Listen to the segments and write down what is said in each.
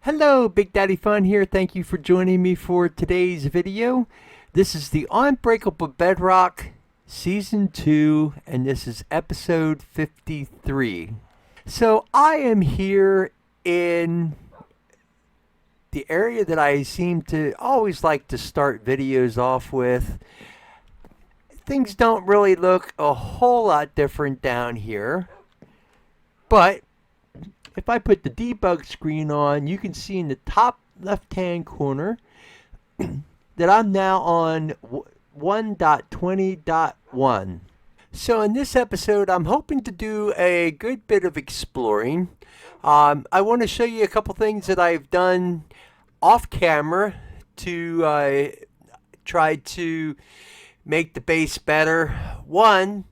Hello, Big Daddy Fun here. Thank you for joining me for today's video. This is the Unbreakable Bedrock Season 2, and this is episode 53. So I am here in the area that I seem to always like to start videos off with. Things don't really look a whole lot different down here, but if I put the debug screen on, you can see in the top left-hand corner that I'm now on 1.20.1. So in this episode, I'm hoping to do a good bit of exploring. I want to show you a couple things that I've done off camera to try to make the base better. One,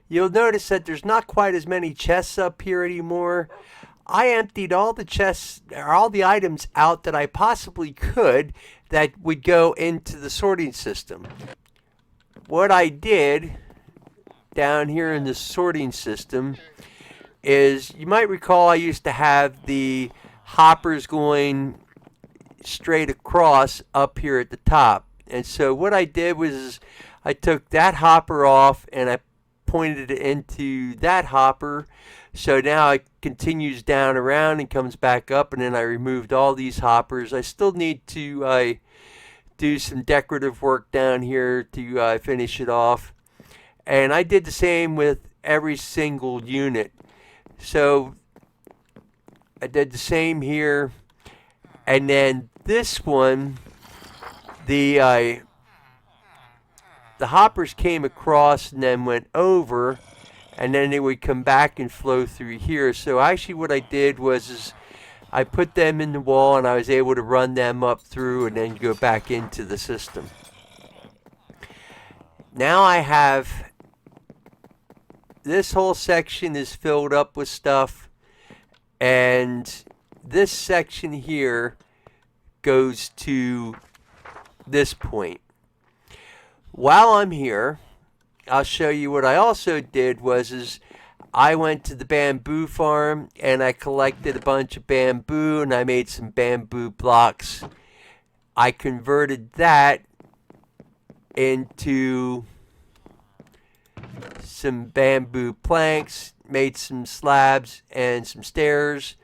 you'll notice that there's not quite as many chests up here anymore. I emptied all the chests, or all the items out that I possibly could that would go into the sorting system. What I did down here in the sorting system is, you might recall I used to have the hoppers going straight across up here at the top. And so what I did was I took that hopper off and I pointed it into that hopper. So now it continues down around and comes back up, and then I removed all these hoppers. I still need to do some decorative work down here to finish it off. And I did the same with every single unit. So I did the same here. And then this one, the hoppers came across and then went over, and then they would come back and flow through here. So actually what I did was I put them in the wall, and I was able to run them up through and then go back into the system. Now I have this whole section is filled up with stuff, and this section here goes to this point. While I'm here, I'll show you what I also did was I went to the bamboo farm and I collected a bunch of bamboo, and I made some bamboo blocks. I converted that into some bamboo planks, made some slabs and some stairs.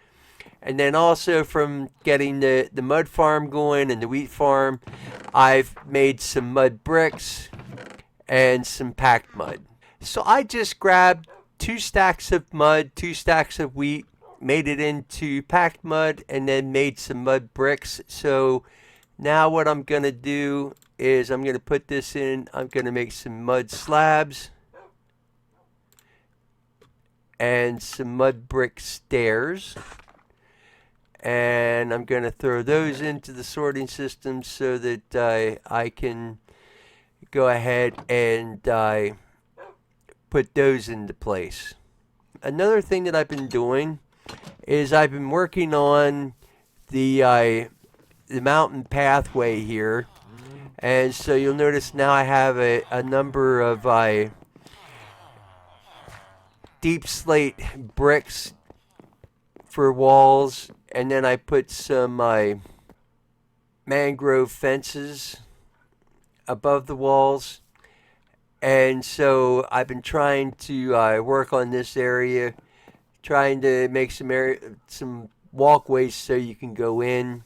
And then also from getting the mud farm going and the wheat farm, I've made some mud bricks and some packed mud. So I just grabbed 2 stacks of mud, 2 stacks of wheat, made it into packed mud, and then made some mud bricks. So now what I'm going to do is I'm going to put this in. I'm going to make some mud slabs and some mud brick stairs. And I'm going to throw those into the sorting system so that I can go ahead and put those into place. Another thing that I've been doing is I've been working on the mountain pathway here. And so you'll notice now I have a number of deep slate bricks for walls, and then I put some mangrove fences above the walls. And so I've been trying to work on this area, trying to make some walkways so you can go in.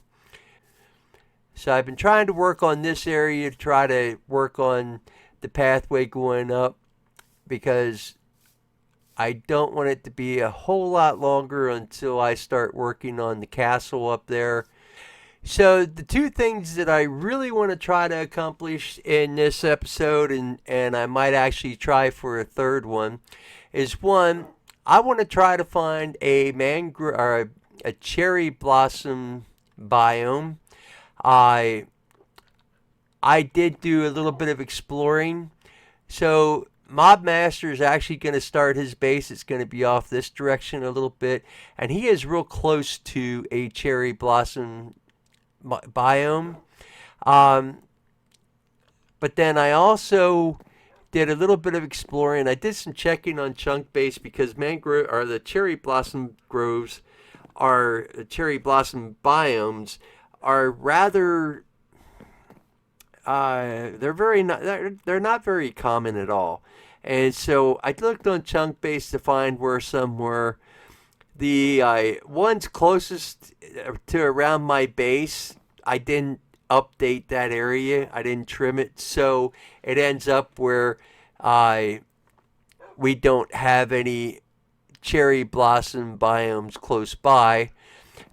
So I've been trying to work on this area to try to work on the pathway going up, because I don't want it to be a whole lot longer until I start working on the castle up there. So the 2 things that I really want to try to accomplish in this episode, and I might actually try for a third one, is one, I want to try to find a cherry blossom biome. I did do a little bit of exploring. So Mob Master is actually going to start his base. It's going to be off this direction a little bit, and he is real close to a cherry blossom biome. But then I also did a little bit of exploring. I did some checking on Chunk Base because mangrove or the cherry blossom groves our cherry blossom biomes are rather they're not very common at all. And so I looked on chunk base to find where some were. The ones closest to around my base, I didn't update that area. I didn't trim it, so it ends up where we don't have any cherry blossom biomes close by.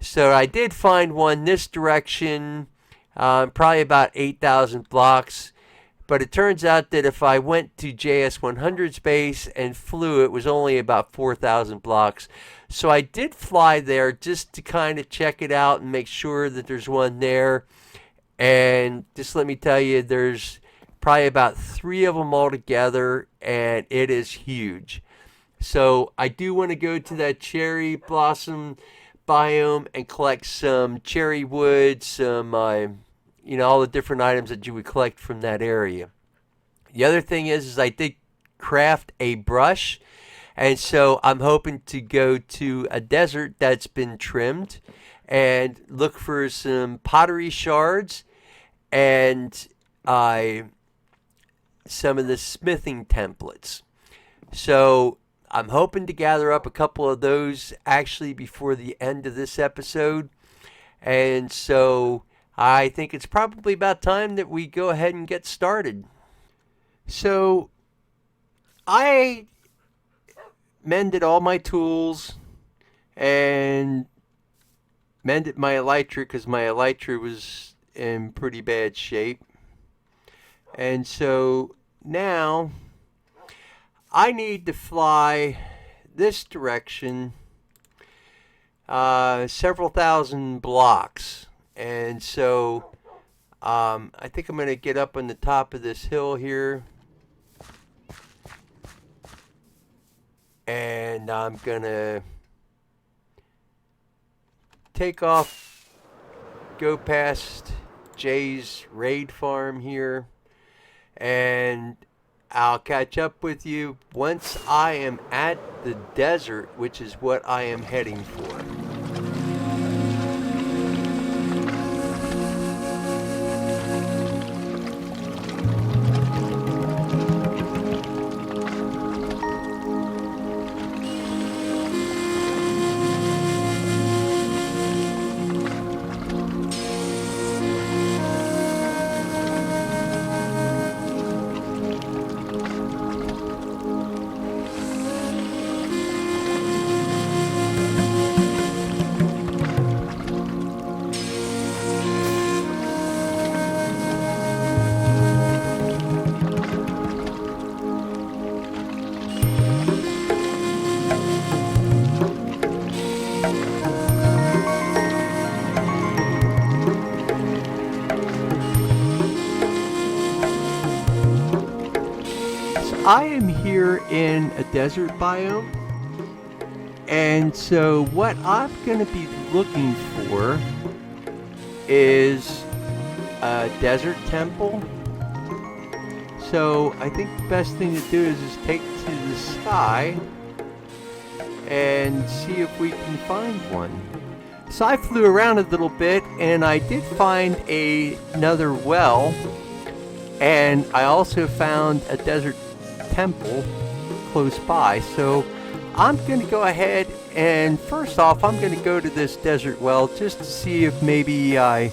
So I did find one this direction, probably about 8,000 blocks. But it turns out that if I went to JS100's base and flew, it was only about 4,000 blocks. So I did fly there just to kind of check it out and make sure that there's one there. And just let me tell you, there's probably about 3 of them all together, and it is huge. So I do want to go to that cherry blossom biome and collect some cherry wood, some all the different items that you would collect from that area. The other thing is I did craft a brush, and so I'm hoping to go to a desert that's been trimmed and look for some pottery shards and some of the smithing templates. So I'm hoping to gather up a couple of those actually before the end of this episode. And so I think it's probably about time that we go ahead and get started. So I mended all my tools and mended my elytra because my elytra was in pretty bad shape. And so now I need to fly this direction several thousand blocks. And so I think I'm going to get up on the top of this hill here. And I'm going to take off, go past Jay's raid farm here. And I'll catch up with you once I am at the desert, which is what I am heading for. I am here in a desert biome, and so what I'm going to be looking for is a desert temple. So I think the best thing to do is just take to the sky and see if we can find one. So I flew around a little bit and I did find another well, and I also found a desert temple close by. So I'm going to go ahead and first off I'm going to go to this desert well just to see if maybe I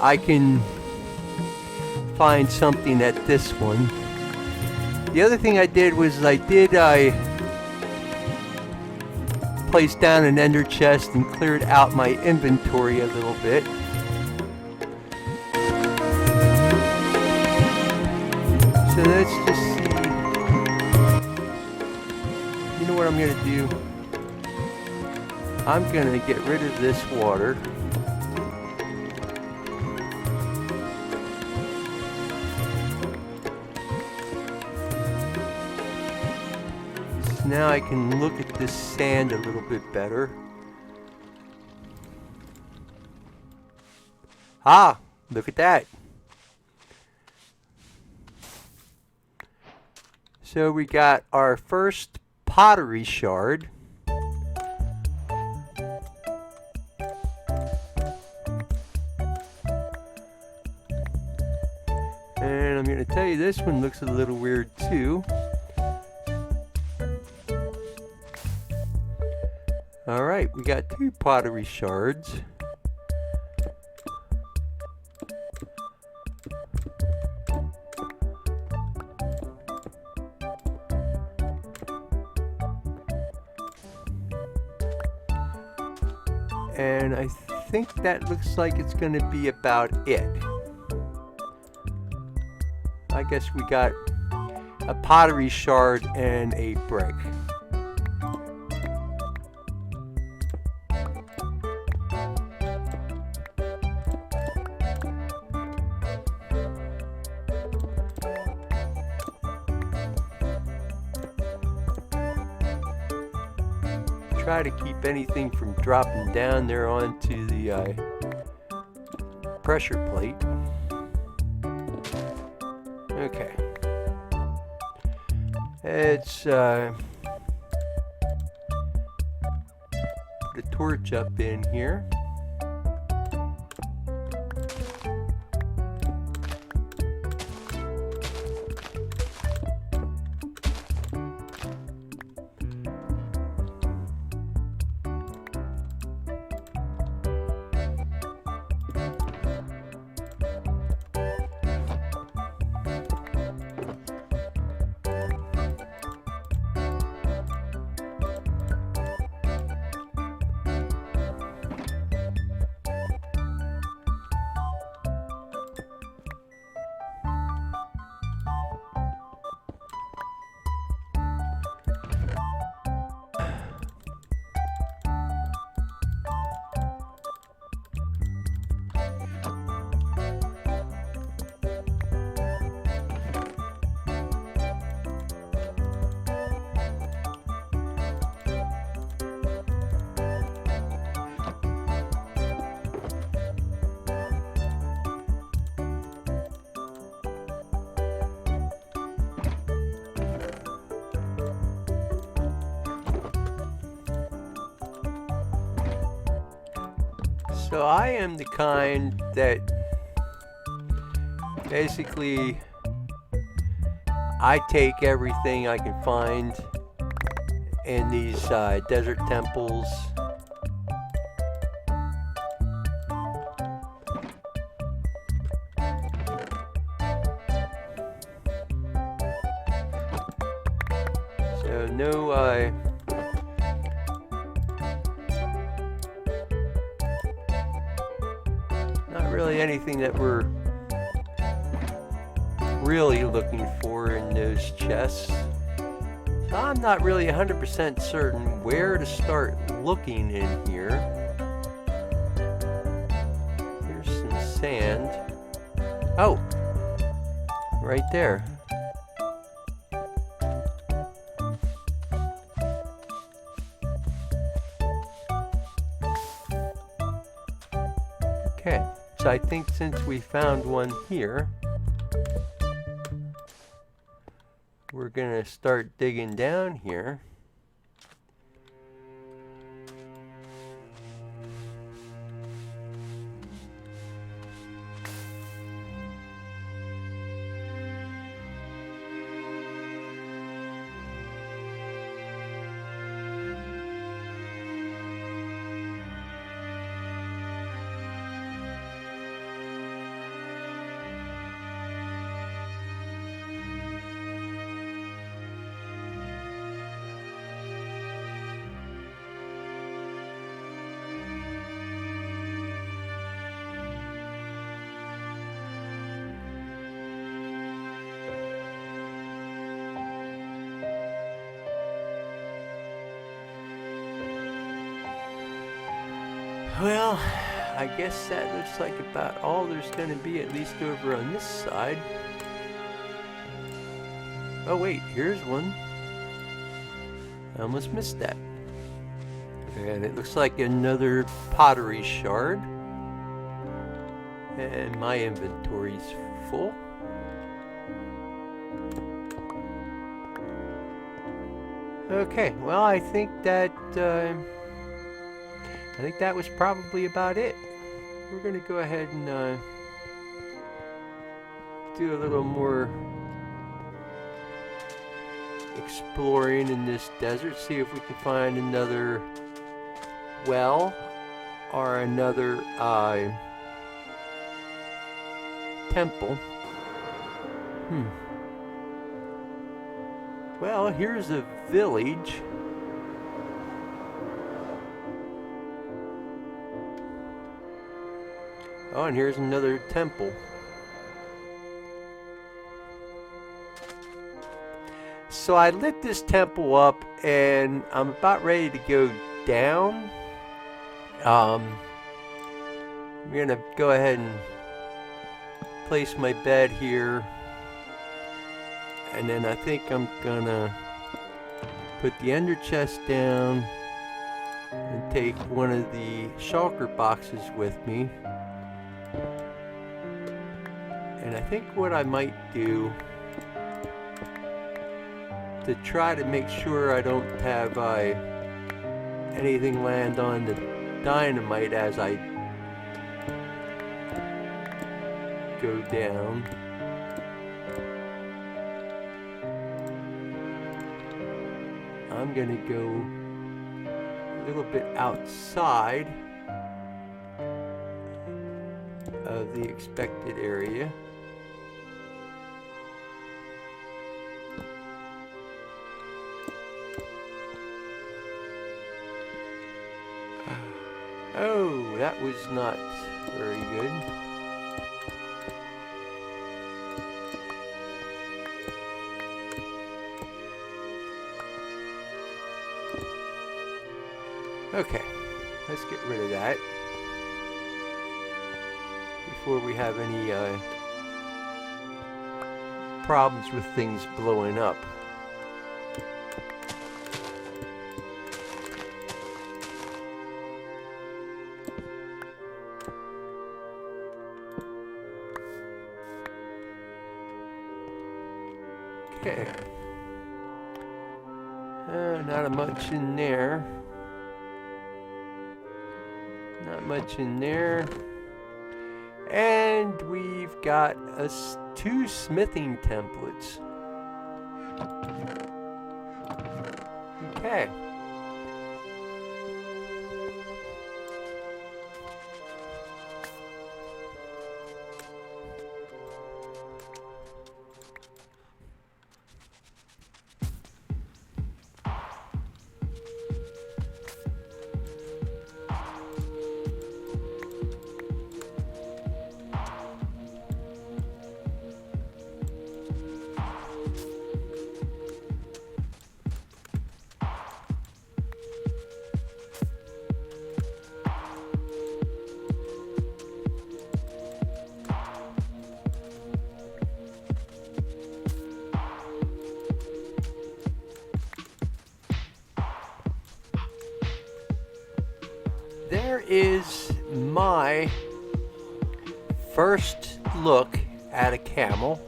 can find something at this one. The other thing I did was I placed down an ender chest and cleared out my inventory a little bit. So let's just see. You know what I'm going to do? I'm going to get rid of this water. So now I can look at this sand a little bit better. Ah, look at that. So we got our first pottery shard. I'm going to tell you, this one looks a little weird too. Alright, we got 2 pottery shards. And I think that looks like it's going to be about it. I guess we got a pottery shard and a brick. Try to keep anything from dropping down there onto the pressure plate. Okay. Let's put a torch up in here. So I am the kind that basically I take everything I can find in these desert temples. So no not really anything that we're really looking for in those chests. So I'm not really 100% certain where to start looking in here. Here's some sand. Oh, right there. Okay, so I think since we found one here, we're gonna start digging down here. Well, I guess that looks like about all there's going to be, at least over on this side. Oh wait, here's one. I almost missed that. And it looks like another pottery shard. And my inventory's full. Okay, well I think that was probably about it. We're going to go ahead and do a little more exploring in this desert, see if we can find another well or another temple. Well, here's a village. Oh, and here's another temple. So I lit this temple up and I'm about ready to go down. I'm gonna go ahead and place my bed here, and then I think I'm gonna put the ender chest down and take one of the shulker boxes with me. And I think what I might do to try to make sure I don't have anything land on the dynamite as I go down. I'm gonna go a little bit outside of the expected area. Oh, that was not very good. Okay, let's get rid of that before we have any problems with things blowing up. Okay. Not much in there. Not much in there. And we've got two smithing templates. Okay. There is my first look at a camel.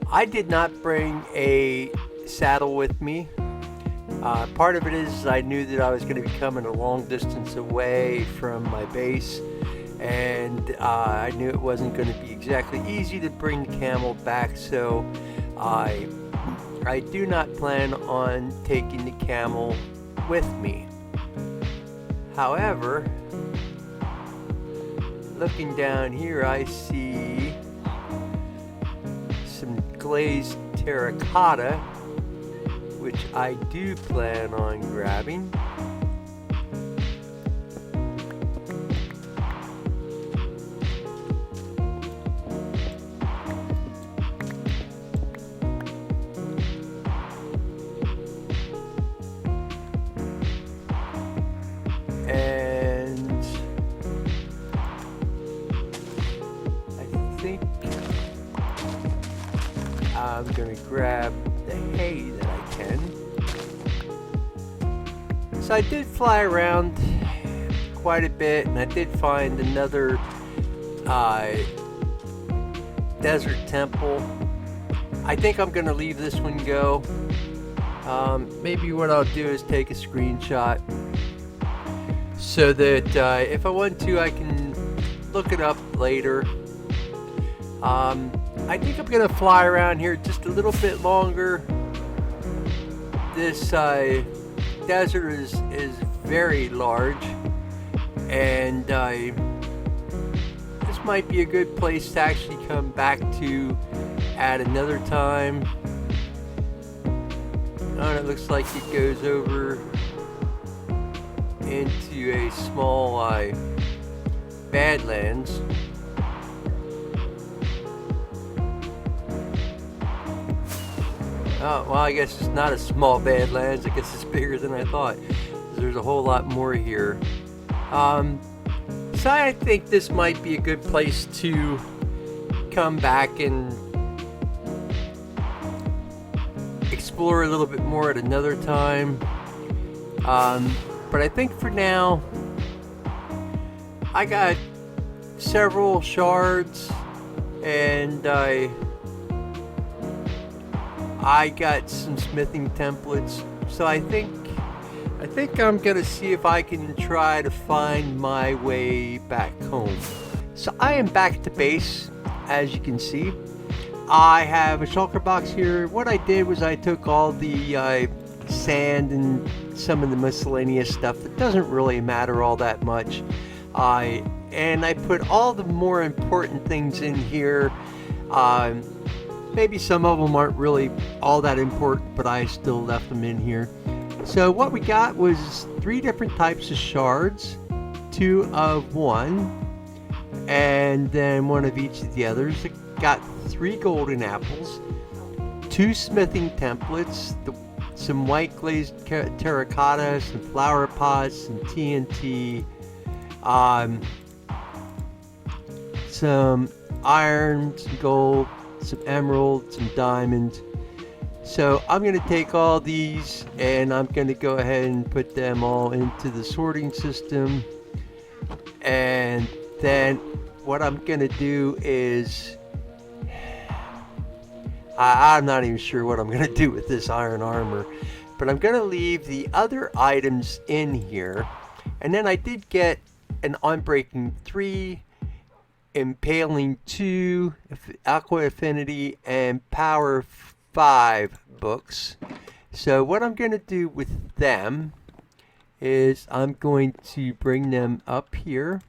I did not bring a saddle with me. Part of it is I knew that I was going to be coming a long distance away from my base, and I knew it wasn't going to be exactly easy to bring the camel back, so I do not plan on taking the camel with me. However, looking down here, I see some glazed terracotta, which I do plan on grabbing. I'm going to grab the hay that I can. So I did fly around quite a bit, and I did find another desert temple. I think I'm going to leave this one go. Maybe what I'll do is take a screenshot so that if I want to, I can look it up later. I think I'm gonna fly around here just a little bit longer. This desert is very large, and this might be a good place to actually come back to at another time. And it looks like it goes over into a small badlands. Oh, well, I guess it's not a small badlands. I guess it's bigger than I thought. There's a whole lot more here. So I think this might be a good place to come back and explore a little bit more at another time. But I think for now, I got several shards, and I got some smithing templates. So I think I'm gonna see if I can try to find my way back home. So I am back at the base, as you can see. I have a shulker box here. What I did was I took all the sand and some of the miscellaneous stuff that doesn't really matter all that much. And I put all the more important things in here. Maybe some of them aren't really all that important, but I still left them in here. So what we got was 3 different types of shards, 2 of one, and then 1 of each of the others. It got 3 golden apples, 2 smithing templates, some white glazed terracotta, some flower pots, some TNT, some iron, some gold, some emerald, some diamonds. So I'm going to take all these and I'm going to go ahead and put them all into the sorting system. And then what I'm going to do is, I'm not even sure what I'm going to do with this iron armor, but I'm going to leave the other items in here. And then I did get an Unbreaking 3, Impaling 2, Aqua Affinity, and Power 5 books. So what I'm going to do with them is I'm going to bring them up here,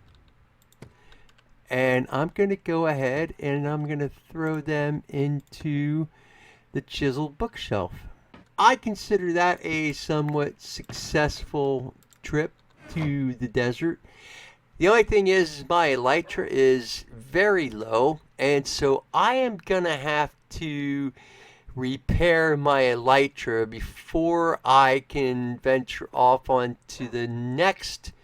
and I'm going to go ahead and I'm going to throw them into the chiseled bookshelf. I consider that a somewhat successful trip to the desert. The only thing is my elytra is very low, and so I am going to have to repair my elytra before I can venture off onto the next,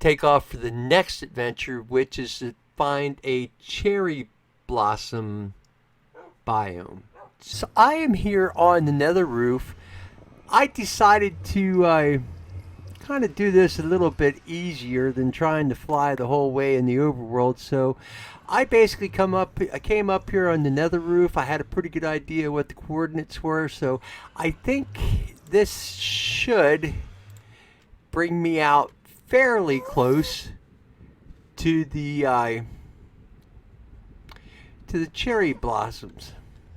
take off for the next adventure, which is to find a cherry blossom biome. So I am here on the nether roof. I decided to kind of do this a little bit easier than trying to fly the whole way in the overworld. So I basically came up here on the nether roof. I had a pretty good idea what the coordinates were, so I think this should bring me out fairly close to the cherry blossoms.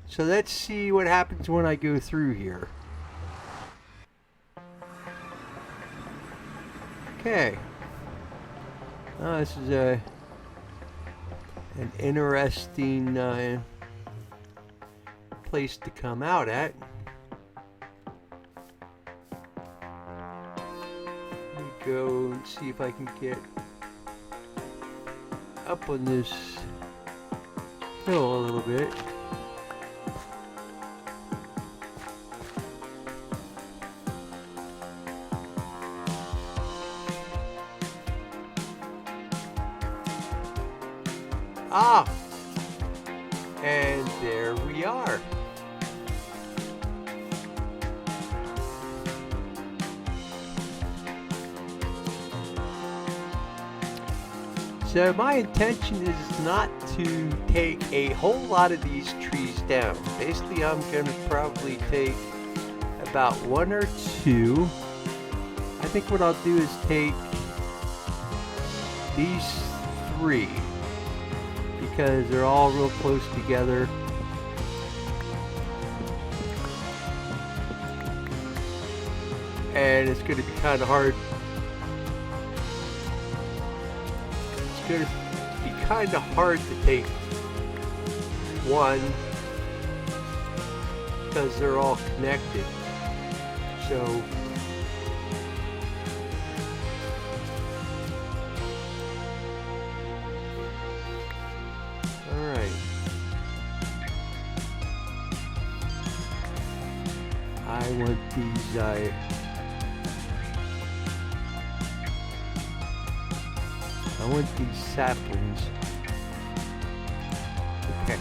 So let's see what happens when I go through here. Okay. Oh, this is an interesting place to come out at. Let me go and see if I can get up on this hill a little bit. Ah, and there we are. So my intention is not to take a whole lot of these trees down. Basically, I'm going to probably take about 1 or 2. I think what I'll do is take these 3. because they're all real close together. And it's going to be kind of hard. It's going to be kind of hard to take one because they're all connected. So all right. I want these I want these saplings. Okay.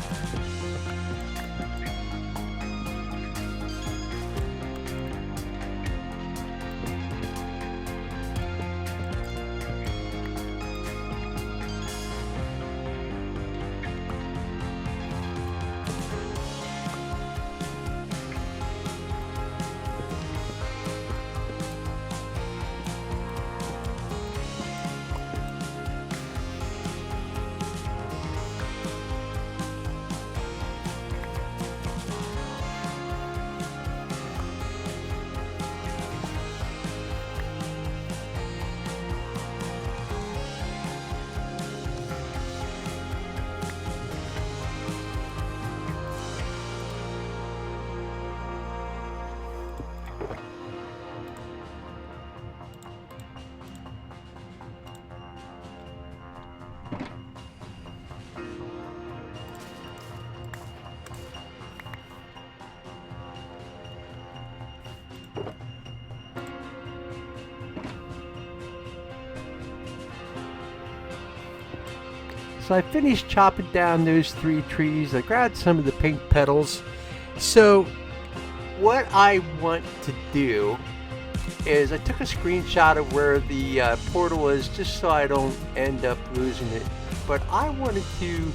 So I finished chopping down those 3 trees. I grabbed some of the pink petals. So what I want to do is I took a screenshot of where the portal is just so I don't end up losing it. But I wanted to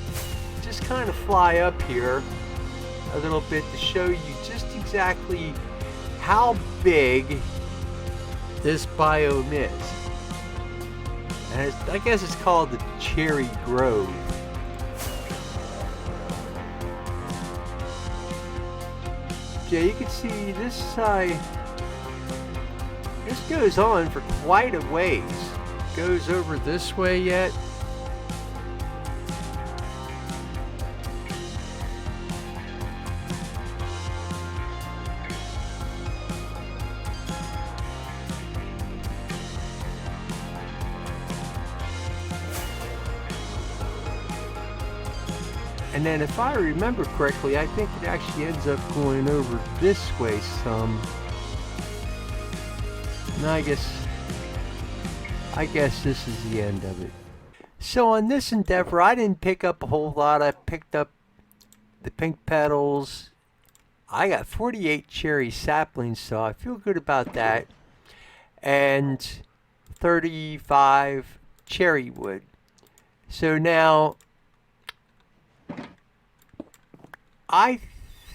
just kind of fly up here a little bit to show you just exactly how big this biome is. And I guess it's called the Cherry Grove. Yeah, you can see this this goes on for quite a ways. Goes over this way yet. And then if I remember correctly, I think it actually ends up going over this way some. And I guess this is the end of it. So on this endeavor, I didn't pick up a whole lot. I picked up the pink petals. I got 48 cherry saplings, so I feel good about that. And 35 cherry wood. So now I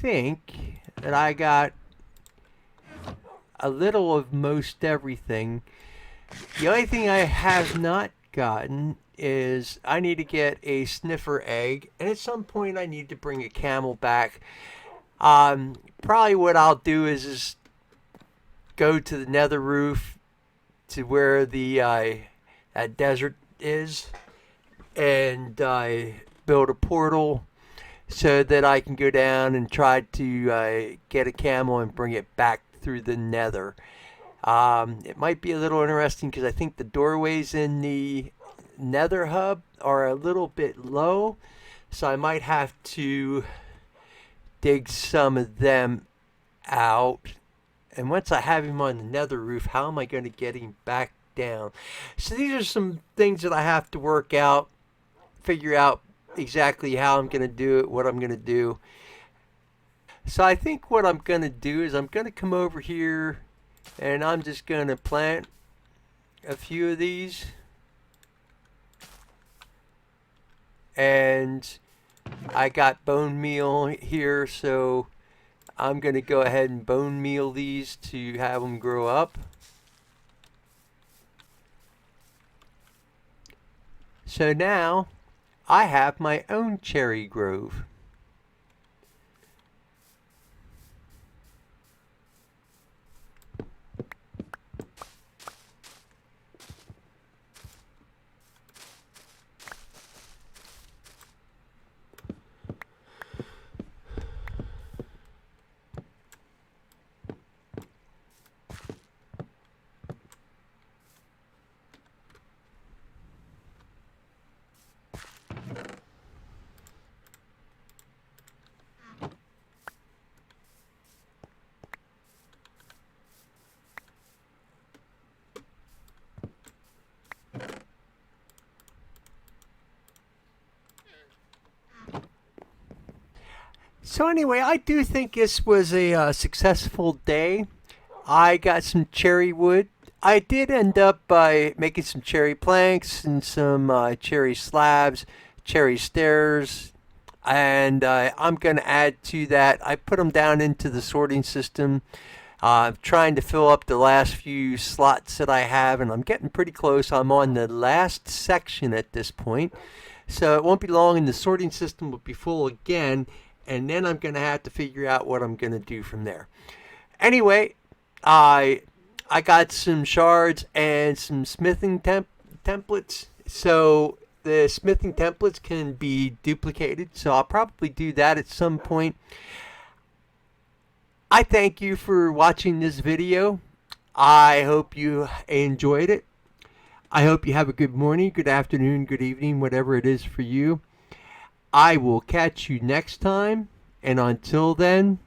think that I got a little of most everything. The only thing I have not gotten is I need to get a sniffer egg, and at some point I need to bring a camel back. Probably what I'll do is go to the nether roof to where the that desert is and build a portal so that I can go down and try to get a camel and bring it back through the nether. It might be a little interesting because I think the doorways in the nether hub are a little bit low, so I might have to dig some of them out. And once I have him on the nether roof, how am I going to get him back down? So these are some things that I have to work out, figure out exactly how I'm going to do it, what I'm going to do. So I think what I'm going to do is I'm going to come over here and I'm just going to plant a few of these. And I got bone meal here, so I'm going to go ahead and bone meal these to have them grow up. So now I have my own cherry grove. So anyway, I do think this was a successful day. I got some cherry wood. I did end up by making some cherry planks and some cherry slabs, cherry stairs, and I'm going to add to that. I put them down into the sorting system, trying to fill up the last few slots that I have, and I'm getting pretty close. I'm on the last section at this point, so it won't be long, and the sorting system will be full again, and then I'm going to have to figure out what I'm going to do from there. Anyway, I got some shards and some smithing templates. So the smithing templates can be duplicated. So I'll probably do that at some point. I thank you for watching this video. I hope you enjoyed it. I hope you have a good morning, good afternoon, good evening, whatever it is for you. I will catch you next time. And until then,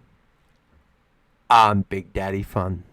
I'm Big Daddy Fun.